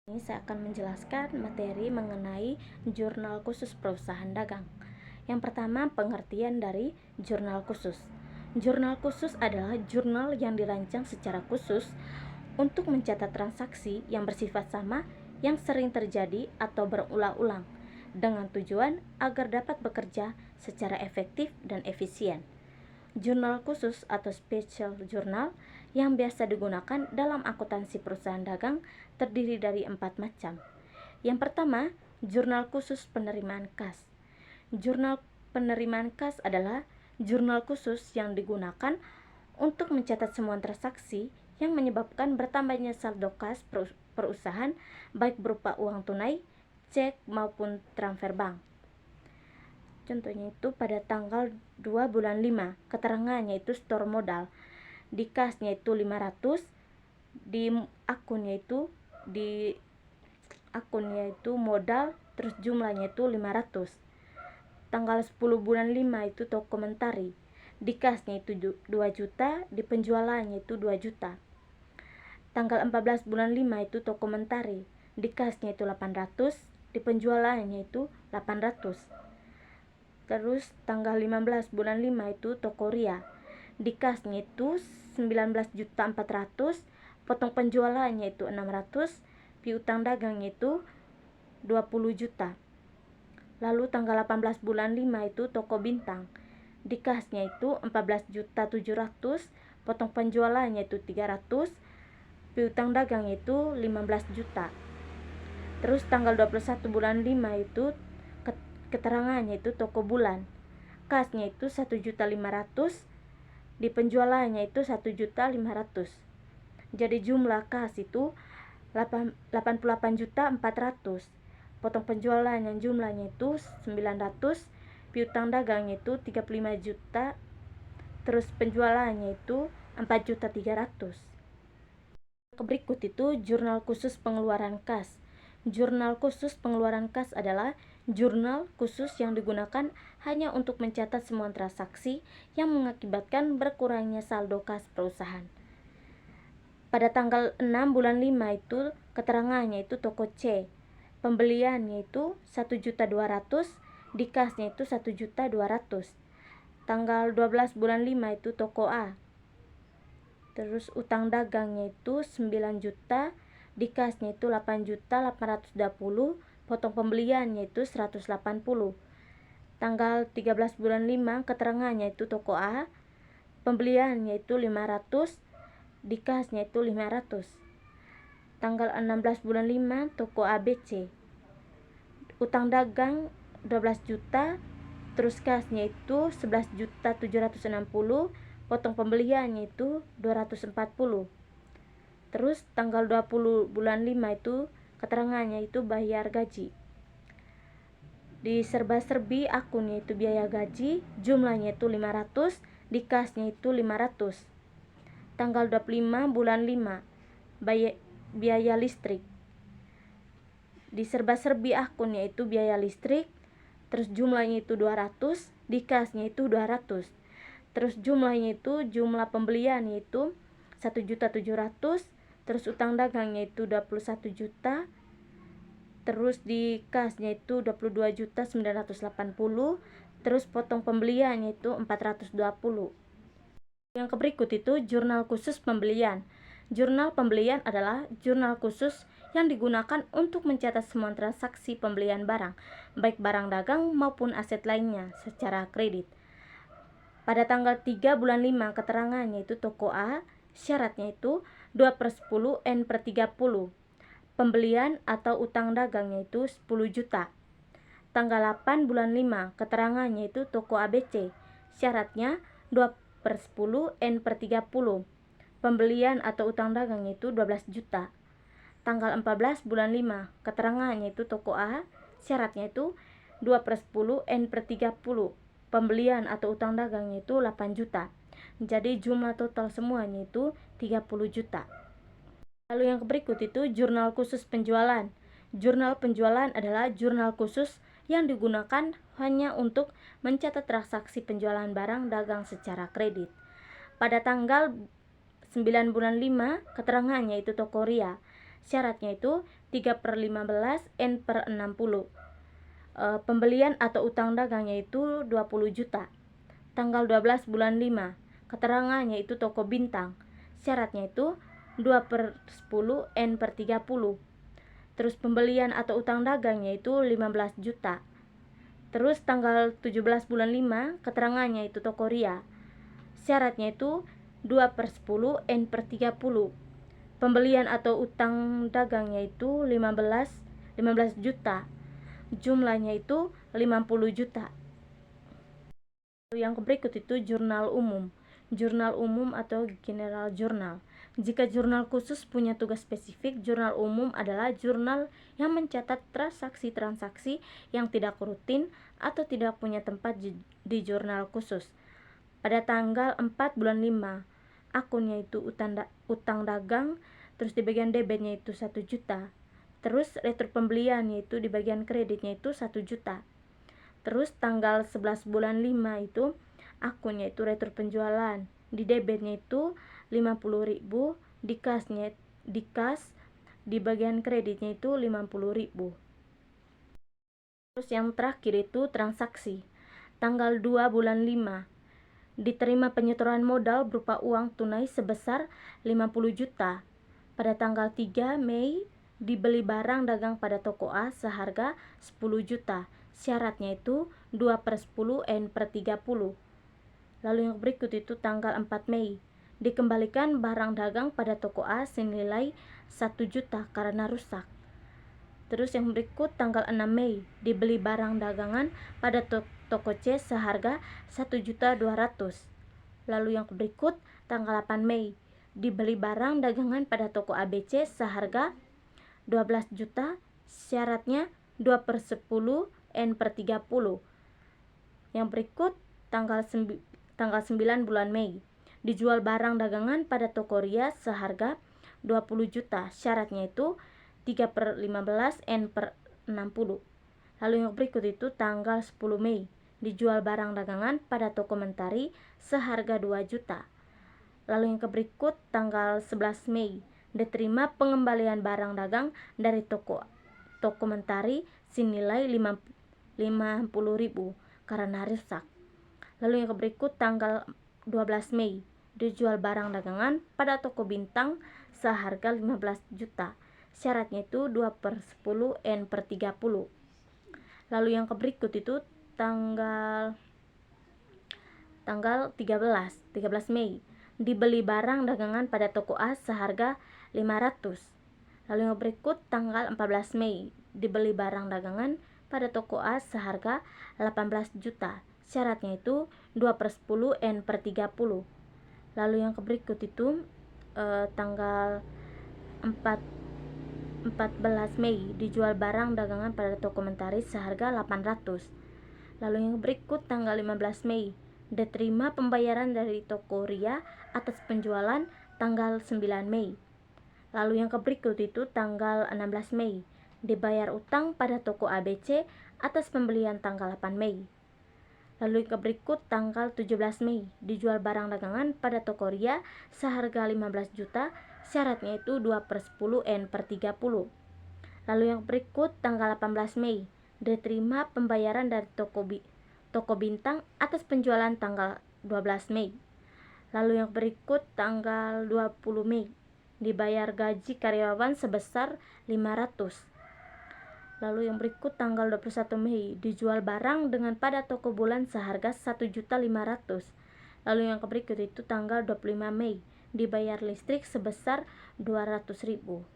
Ini saya akan menjelaskan materi mengenai jurnal khusus perusahaan dagang. Yang pertama, pengertian dari jurnal khusus. Jurnal khusus adalah jurnal yang dirancang secara khusus untuk mencatat transaksi yang bersifat sama yang sering terjadi atau berulang-ulang dengan tujuan agar dapat bekerja secara efektif dan efisien. Jurnal khusus atau special journal yang biasa digunakan dalam akuntansi perusahaan dagang terdiri dari 4 macam. Yang pertama, jurnal khusus penerimaan kas. Jurnal penerimaan kas adalah jurnal khusus yang digunakan untuk mencatat semua transaksi yang menyebabkan bertambahnya saldo kas perusahaan baik berupa uang tunai, cek maupun transfer bank. Contohnya itu pada tanggal 2 bulan 5, keterangannya itu store modal. Di kasnya itu 500, di akunnya itu modal, terus jumlahnya itu 500. Tanggal 10 bulan 5 itu toko mentari. Di kasnya itu 2 juta, di penjualannya itu 2 juta. Tanggal 14 bulan 5 itu toko mentari. Di kasnya itu 800, di penjualannya itu 800. Terus tanggal 15 bulan 5 itu toko Ria. Di kasnya itu 19.400.000, potong penjualannya itu 600, piutang dagangnya itu 20 juta. Lalu tanggal 18 bulan 5 itu toko Bintang. Di kasnya itu 14.700.000, potong penjualannya itu 300, piutang dagangnya itu 15 juta. Terus tanggal 21 bulan 5 itu keterangannya itu toko Bulan. Kasnya itu 1.500.000, di penjualannya itu 1.500.000. Jadi jumlah kas itu 88.400.000. Potong penjualan yang jumlahnya itu 900, piutang dagangnya itu 35 juta, terus penjualannya itu 4.300.000. Berikut itu jurnal khusus pengeluaran kas. Jurnal khusus pengeluaran kas adalah jurnal khusus yang digunakan hanya untuk mencatat semua transaksi yang mengakibatkan berkurangnya saldo kas perusahaan. Pada tanggal 6 bulan 5 itu keterangannya itu toko C. Pembeliannya itu 1.200.000, di kasnya itu 1.200.000. Tanggal 12 bulan 5 itu toko A. Terus utang dagangnya itu 9 juta, di kasnya itu 8.820.000, potong pembeliannya itu 180. Tanggal 13 bulan 5 keterangannya itu toko A, pembeliannya itu 500, di kasnya itu 500. Tanggal 16 bulan 5 toko ABC, utang dagang 12 juta, terus kasnya itu 11.760.000, potong pembeliannya itu 240. Terus tanggal 20 bulan 5 itu keterangannya itu bayar gaji. Di serba-serbi akunnya itu biaya gaji, jumlahnya itu 500, di kasnya itu 500. Tanggal 25 bulan 5 biaya listrik. Di serba-serbi akunnya itu biaya listrik, terus jumlahnya itu 200, di kasnya itu 200. Terus jumlahnya itu jumlah pembelian itu 1.700.000, terus utang dagangnya itu 21 juta, terus di kasnya itu 22.980, terus potong pembeliannya itu 420. Yang berikut itu jurnal khusus pembelian. Jurnal pembelian adalah jurnal khusus yang digunakan untuk mencatat semua transaksi pembelian barang, baik barang dagang maupun aset lainnya secara kredit. Pada tanggal 3 bulan 5 keterangannya itu toko A, syaratnya itu 2/10 N/30. Pembelian atau utang dagangnya itu 10 juta. Tanggal 8 bulan 5 keterangannya itu toko ABC, syaratnya 2/10 N/30. Pembelian atau utang dagangnya itu 12 juta. Tanggal 14 bulan 5 keterangannya itu toko A, syaratnya itu 2/10 N/30. Pembelian atau utang dagangnya itu 8 juta. Jadi jumlah total semuanya itu 30 juta. Lalu yang berikut itu jurnal khusus penjualan. Jurnal penjualan adalah jurnal khusus yang digunakan hanya untuk mencatat transaksi penjualan barang dagang secara kredit. Pada tanggal 9 bulan 5 keterangannya itu toko Ria. Syaratnya itu 3/15 N/60. Pembelian atau utang dagang yaitu 20 juta. Tanggal 12 bulan 5. Keterangannya itu toko bintang. Syaratnya itu 2/10 N/30. Terus pembelian atau utang dagangnya itu 15 juta. Terus tanggal 17 bulan 5, keterangannya itu toko ria. Syaratnya itu 2/10 N/30. Pembelian atau utang dagangnya itu 15 juta. Jumlahnya itu 50 juta. Yang berikut itu jurnal umum. Jurnal umum atau general journal. Jika jurnal khusus punya tugas spesifik, jurnal umum adalah jurnal yang mencatat transaksi-transaksi yang tidak rutin atau tidak punya tempat di jurnal khusus. Pada tanggal 4 bulan 5, akunnya itu utang dagang, terus di bagian debitnya itu 1 juta. Terus retro pembeliannya itu di bagian kreditnya itu 1 juta. Terus tanggal 11 bulan 5 itu akunnya itu retro penjualan. Di debitnya itu 50.000, di kas di bagian kreditnya itu 50.000. Terus yang terakhir itu transaksi. Tanggal 2 bulan 5 diterima penyetoran modal berupa uang tunai sebesar 50 juta. Pada tanggal 3 Mei dibeli barang dagang pada toko A seharga 10 juta. Syaratnya itu 2/10 N/30. Lalu yang berikut itu tanggal 4 Mei. Dikembalikan barang dagang pada toko A senilai 1 juta karena rusak. Terus yang berikut tanggal 6 Mei. Dibeli barang dagangan pada toko C seharga 1.200.000. Lalu yang berikut tanggal 8 Mei. Dibeli barang dagangan pada toko ABC seharga 12 juta, syaratnya 2/10 N/30. Yang berikut tanggal 9 bulan Mei. Dijual barang dagangan pada toko ria seharga 20 juta, syaratnya itu 3/15 N/60. Lalu yang berikut itu tanggal 10 Mei. Dijual barang dagangan pada toko Mentari seharga 2 juta. Lalu yang berikut tanggal 11 Mei. Diterima pengembalian barang dagang dari toko Mentari senilai 50.000 karena rusak. Lalu yang berikut tanggal 12 Mei. Dijual barang dagangan pada toko bintang seharga 15 juta. Syaratnya itu 2/10 N/30. Lalu yang berikut itu tanggal 13 Mei. Dibeli barang dagangan pada toko A seharga 500. Lalu yang berikut tanggal 14 Mei. Dibeli barang dagangan pada toko A seharga 18 juta. Syaratnya itu 2/10 N/30. Lalu yang berikut itu tanggal 14 Mei. Dijual barang dagangan pada toko Mentari seharga 800. Lalu yang berikut tanggal 15 Mei. Diterima pembayaran dari toko ria atas penjualan tanggal 9 Mei. Lalu yang berikut itu tanggal 16 Mei. Dibayar utang pada toko ABC atas pembelian tanggal 8 Mei. Lalu yang berikut tanggal 17 Mei. Dijual barang dagangan pada toko ria seharga 15 juta, syaratnya itu 2/10 N/30. Lalu yang berikut tanggal 18 Mei. Diterima pembayaran dari toko bintang atas penjualan tanggal 12 Mei. Lalu yang berikut tanggal 20 Mei. Dibayar gaji karyawan sebesar 500. Lalu yang berikut tanggal 21 Mei. Dijual barang dengan pada toko bulan seharga 1.500.000. Lalu yang berikut itu tanggal 25 Mei. Dibayar listrik sebesar 200.000.